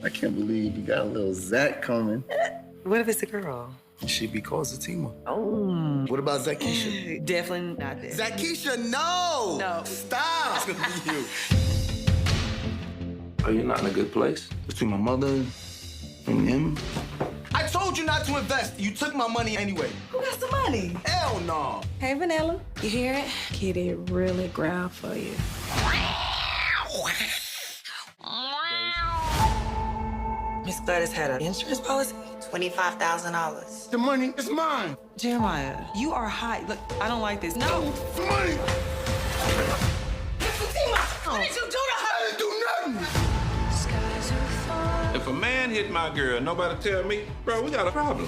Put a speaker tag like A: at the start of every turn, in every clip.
A: I can't believe you got a little Zach coming.
B: What if it's a girl?
A: She be called Zatima.
B: Oh.
A: What about Zakisha?
B: Definitely not that.
A: Zakisha, no!
B: No.
A: Stop! It's gonna be you.
C: Are you not in a good place?
A: Between my mother and him. I told you not to invest. You took my money anyway.
B: Who got some money?
A: Hell no.
B: Hey, Vanilla. You hear it? Kitty really growl for you. Miss Gladys had an insurance policy?
D: $25,000.
A: The money is mine.
B: Jeremiah, you are high. Look, I don't like this. No.
A: The money.
B: What did you do to her?
A: I didn't do nothing.
C: If a man hit my girl, nobody tell me, bro, we got a problem.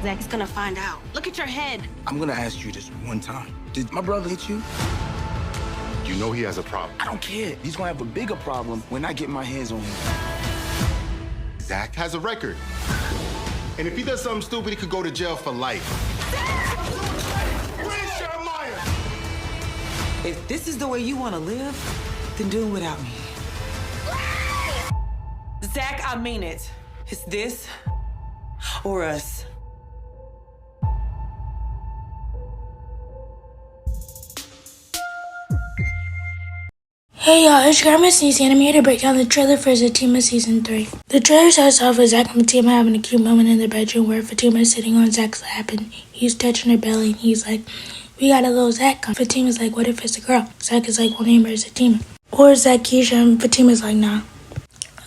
D: Zach is gonna find out. Look at your head.
A: I'm gonna ask you this one time. Did my brother hit you?
E: You know he has a problem.
A: I don't care. He's gonna have a bigger problem when I get my hands on him.
E: Zach has a record. And if he does something stupid, he could go to jail for life.
A: Where's Jeremiah?
B: If this is the way you want to live, then do it without me. Zach, I mean it. It's this or us.
F: Hey y'all, it's your girl Missniecytv, and I'm here to break down the trailer for Zatima Season 3. The trailer starts off with Zach and Fatima having a cute moment in their bedroom where Fatima is sitting on Zach's lap and he's touching her belly and he's like, we got a little Zach coming. Fatima's like, what if it's a girl? Zach is like, we'll name her Zatima. Or Zakisha, and Fatima's like, nah.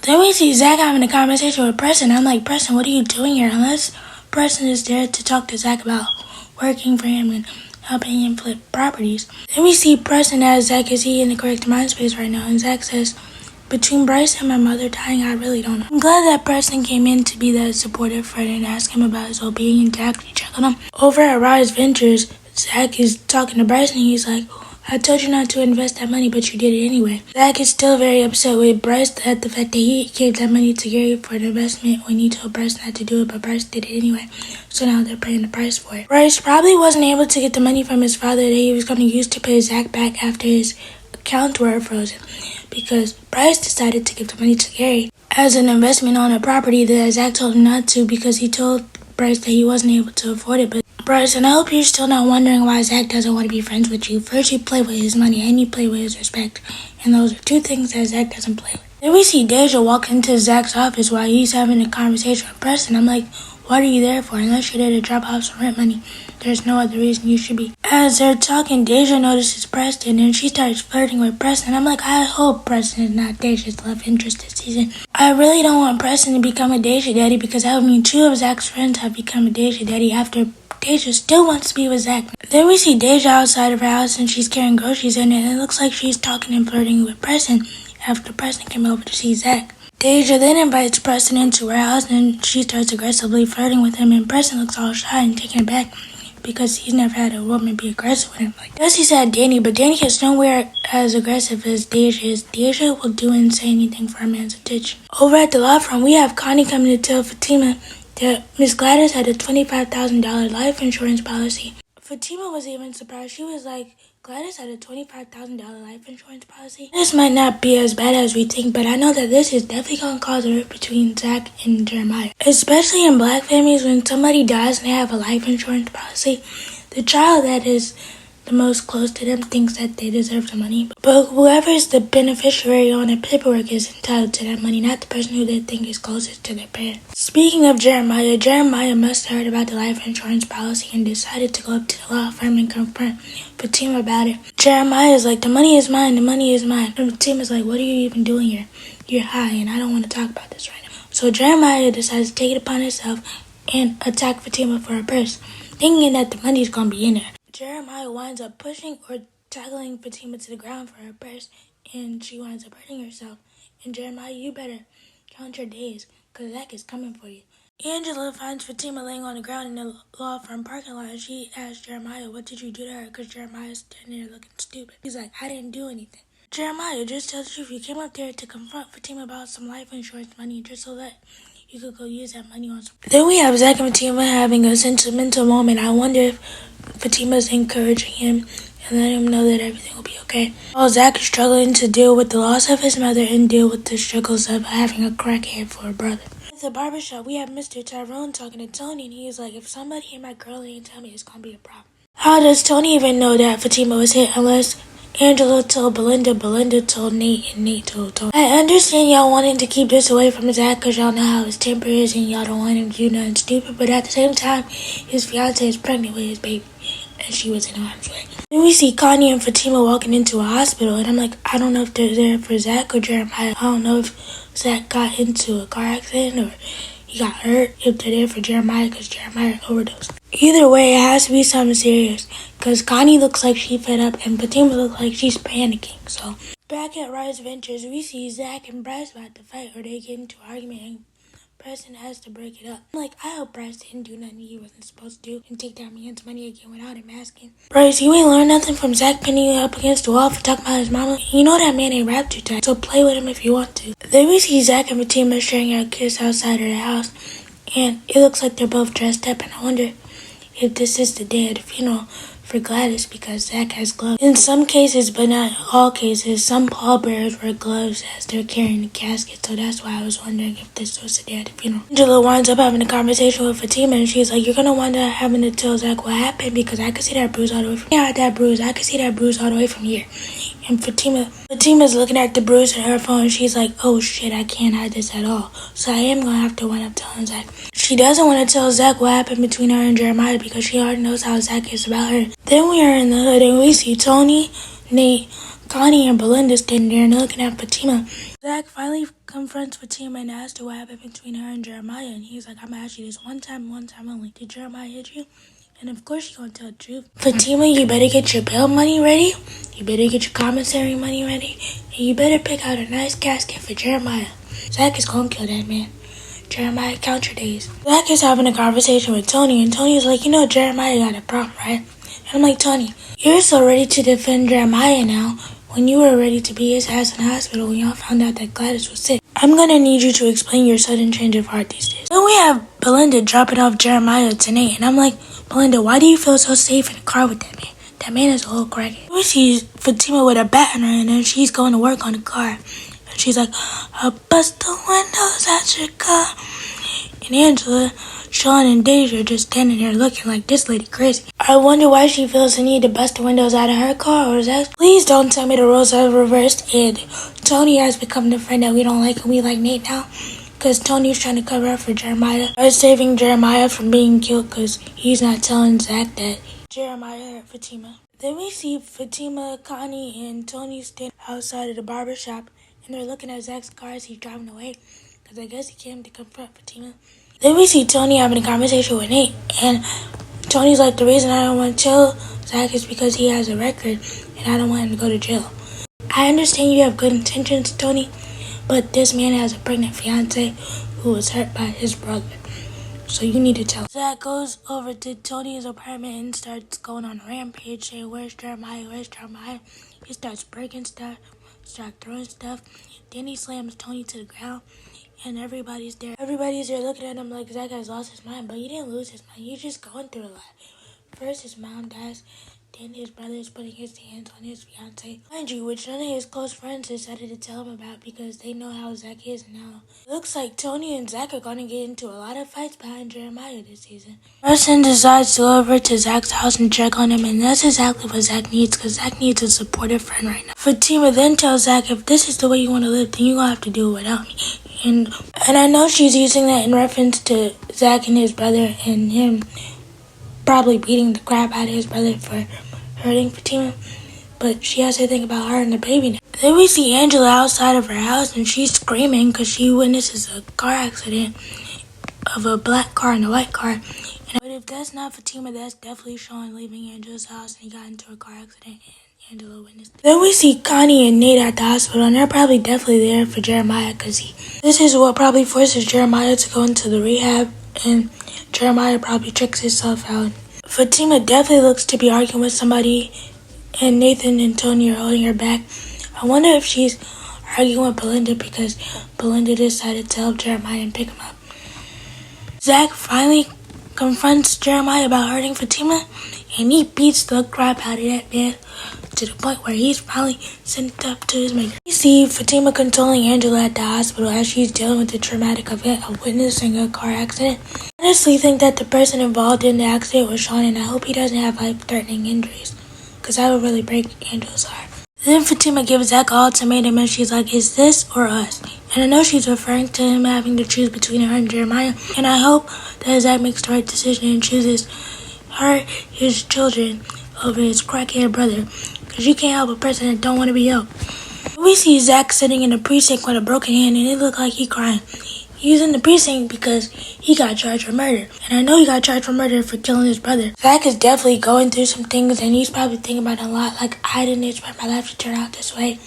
F: Then we see Zach having a conversation with Preston. I'm like, Preston, what are you doing here? Unless Preston is there to talk to Zach about working for him and helping him flip properties. Then we see Preston as Zach is he in the correct mind space right now, and Zach says, between Bryce and my mother dying, I really don't know. I'm glad that Preston came in to be that supportive friend and ask him about his well-being and to actually check on him. Over at Rise Ventures, Zach is talking to Bryce and he's like, I told you not to invest that money, but you did it anyway. Zach is still very upset with Bryce at the fact that he gave that money to Gary for an investment when he told Bryce not to do it, but Bryce did it anyway. So now they're paying the price for it. Bryce probably wasn't able to get the money from his father that he was going to use to pay Zach back after his accounts were frozen, because Bryce decided to give the money to Gary as an investment on a property that Zach told him not to because he told Bryce that he wasn't able to afford it. But Bryce, and I hope you're still not wondering why Zach doesn't want to be friends with you. First, you play with his money, and you play with his respect. And those are two things that Zach doesn't play with. Then we see DeJa walk into Zach's office while he's having a conversation with Preston. I'm like, what are you there for? Unless you're there to drop off some rent money, there's no other reason you should be. As they're talking, DeJa notices Preston, and she starts flirting with Preston. I'm like, I hope Preston is not DeJa's love interest this season. I really don't want Preston to become a DeJa daddy, because that would mean two of Zach's friends have become a DeJa daddy after DeJa still wants to be with Zach. Then we see DeJa outside of her house and she's carrying groceries in, and it looks like she's talking and flirting with Preston after Preston came over to see Zach. DeJa then invites Preston into her house and she starts aggressively flirting with him, and Preston looks all shy and taken aback because he's never had a woman be aggressive with him. Yes, he's had Danny, but Danny is nowhere as aggressive as DeJa is. DeJa will do and say anything for a man's attention. Over at the law firm, we have Connie coming to tell Fatima that Miss Gladys had a $25,000 life insurance policy. Fatima was even surprised. She was like, Gladys had a $25,000 life insurance policy? This might not be as bad as we think, but I know that this is definitely going to cause a rift between Zach and Jeremiah. Especially in black families, when somebody dies and they have a life insurance policy, the child that is the most close to them thinks that they deserve the money. But whoever is the beneficiary on the paperwork is entitled to that money, not the person who they think is closest to their parents. Speaking of Jeremiah, Jeremiah must have heard about the life insurance policy and decided to go up to the law firm and confront Fatima about it. Jeremiah is like, the money is mine, the money is mine. And Fatima's like, what are you even doing here? You're high and I don't want to talk about this right now. So Jeremiah decides to take it upon himself and attack Fatima for her purse, thinking that the money is going to be in there. Jeremiah winds up pushing or tackling Fatima to the ground for her purse, and she winds up hurting herself. And Jeremiah, you better count your days, because Zach is coming for you. Angela finds Fatima laying on the ground in the law firm parking lot, and she asks Jeremiah, what did you do to her? Because Jeremiah's standing there looking stupid. He's like, I didn't do anything. Jeremiah, just tell the truth. You came up there to confront Fatima about some life insurance money just so that you could go use that money on something. Then we have Zach and Fatima having a sentimental moment. I wonder if Fatima's encouraging him and letting him know that everything will be okay. While Zach is struggling to deal with the loss of his mother and deal with the struggles of having a crackhead for a brother. At the barbershop, we have Mr. Tyrone talking to Tony, and he's like, if somebody hit my girl ain't tell me, it's gonna be a problem. How does Tony even know that Fatima was hit unless Angela told Belinda, Belinda told Nate, and Nate told Tony? I understand y'all wanting to keep this away from Zach because y'all know how his temper is and y'all don't want him to do nothing stupid, but at the same time, his fiance is pregnant with his baby, and she was in harm's way. Then we see Connie and Fatima walking into a hospital, and I'm like, I don't know if they're there for Zach or Jeremiah. I don't know if Zach got into a car accident or he got hurt, if they're there for Jeremiah because Jeremiah overdosed. Either way, it has to be something serious because Connie looks like she fed up and Fatima looks like she's panicking. So back at Rise Ventures, we see Zach and Bryce about to fight or they get into an argument and Preston has to break it up. I'm like, I hope Bryce didn't do nothing he wasn't supposed to do and take that man's money again without him asking. Bryce, you ain't learned nothing from Zach pinning you up against the wall for talking about his mama. You know that man ain't wrapped too tight, so play with him if you want to. Then we see Zach and Fatima sharing a kiss outside of the house, and it looks like they're both dressed up, and I wonder if this is the day of the funeral for Gladys because Zach has gloves. In some cases, but not all cases, some pallbearers wear gloves as they're carrying the casket, so that's why I was wondering if this was the day of the funeral. Angela winds up having a conversation with Fatima, and she's like, you're gonna wind up having to tell Zach what happened because I can see that bruise all the way from here. I can see that bruise all the way from here. And Fatima's looking at the bruise in her phone. She's like, oh shit, I can't hide this at all. So I am gonna have to wind up telling Zach. She doesn't want to tell Zach what happened between her and Jeremiah because she already knows how Zach is about her. Then we are in the hood and we see Tony, Nate, Connie, and Belinda standing there and looking at Fatima. Zach finally confronts Fatima and asks her what happened between her and Jeremiah. And he's like, I'm gonna ask you this one time only. Did Jeremiah hit you? And of course she's gonna tell the truth. Fatima, you better get your bail money ready. You better get your commissary money ready. And you better pick out a nice casket for Jeremiah. Zach is gonna kill that man. Jeremiah, count your days. Zach is having a conversation with Tony, and Tony's like, you know Jeremiah got a problem, right? And I'm like, Tony, you're so ready to defend Jeremiah now when you were ready to be his ass in the hospital when y'all found out that Gladys was sick. I'm gonna need you to explain your sudden change of heart these days. Then we have Belinda dropping off Jeremiah to Nate, and I'm like, Belinda, why do you feel so safe in the car with that man? That man is a whole crackhead. We see Fatima with a bat in her hand, and she's going to work on the car. And she's like, I'll bust the windows at your car. And Angela, Sean, and DeJa are just standing there looking like this lady crazy. I wonder why she feels the need to bust the windows out of her car, or is that... Please don't tell me the roles are reversed and Tony has become the friend that we don't like and we like Nate now. Because Tony's trying to cover up for Jeremiah. Or saving Jeremiah from being killed because he's not telling Zach that Jeremiah hurt Fatima. Then we see Fatima, Connie, and Tony stand outside of the barbershop and they're looking at Zach's car as he's driving away because I guess he came to confront Fatima. Then we see Tony having a conversation with Nate and Tony's like, the reason I don't want to tell Zach is because he has a record and I don't want him to go to jail. I understand you have good intentions, Tony, but this man has a pregnant fiance who was hurt by his brother. So you need to tell. Zach goes over to Tony's apartment and starts going on a rampage saying, where's Jeremiah? Where's Jeremiah? He starts breaking stuff, starts throwing stuff. Then he slams Tony to the ground and everybody's there. Everybody's there looking at him like Zach has lost his mind, but he didn't lose his mind. He's just going through a lot. First his mom dies. Then his brother is putting his hands on his fiance, mind you, which none of his close friends decided to tell him about because they know how Zach is now. It looks like Tony and Zach are going to get into a lot of fights behind Jeremiah this season. Preston decides to go over to Zach's house and check on him, and that's exactly what Zach needs because Zach needs a supportive friend right now. Fatima then tells Zach, if this is the way you want to live, then you're going to have to do it without me. And I know she's using that in reference to Zach and his brother and him probably beating the crap out of his brother for hurting Fatima, but she has to think about her and the baby now. Then we see Angela outside of her house and she's screaming because she witnesses a car accident of a black car and a white car. But if that's not Fatima, that's definitely Sean leaving Angela's house and he got into a car accident and Angela witnessed it. Then we see Connie and Nate at the hospital and they're probably definitely there for Jeremiah because this is what probably forces Jeremiah to go into the rehab and Jeremiah probably tricks himself out. Fatima definitely looks to be arguing with somebody and Nathan and Tony are holding her back. I wonder if she's arguing with Belinda because Belinda decided to help Jeremiah and pick him up. Zach finally confronts Jeremiah about hurting Fatima, and he beats the crap out of that man to the point where he's finally sent up to his maker. We see Fatima consoling Angela at the hospital as she's dealing with the traumatic event of witnessing a car accident. I honestly think that the person involved in the accident was Sean, and I hope he doesn't have life-threatening injuries, because that would really break Angela's heart. Then Fatima gives Zach an ultimatum and she's like, is this or us? And I know she's referring to him having to choose between her and Jeremiah, and I hope that Zach makes the right decision and chooses her, his children, over his crackhead brother, because you can't help a person that don't want to be helped. We see Zach sitting in the precinct with a broken hand, and it looked like he crying. He's in the precinct because he got charged for murder, and I know he got charged for murder for killing his brother. Zach is definitely going through some things, and he's probably thinking about it a lot, like I didn't expect my life to turn out this way.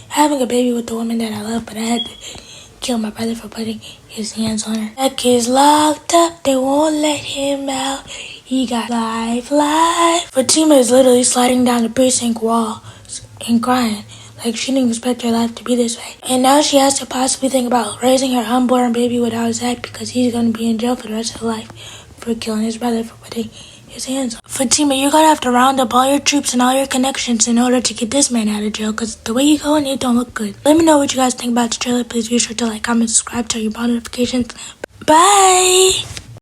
F: Having a baby with the woman that I love, but I had to kill my brother for putting his hands on her. Zach is locked up, they won't let him out. He got life. Fatima is literally sliding down the precinct wall and crying. Like, she didn't expect her life to be this way. And now she has to possibly think about raising her unborn baby without Zach, because he's going to be in jail for the rest of his life for killing his brother for putting his hands on. Fatima, you're going to have to round up all your troops and all your connections in order to get this man out of jail, because the way you're going, it don't look good. Let me know what you guys think about the trailer. Please be sure to like, comment, subscribe, turn your bell notifications. Bye!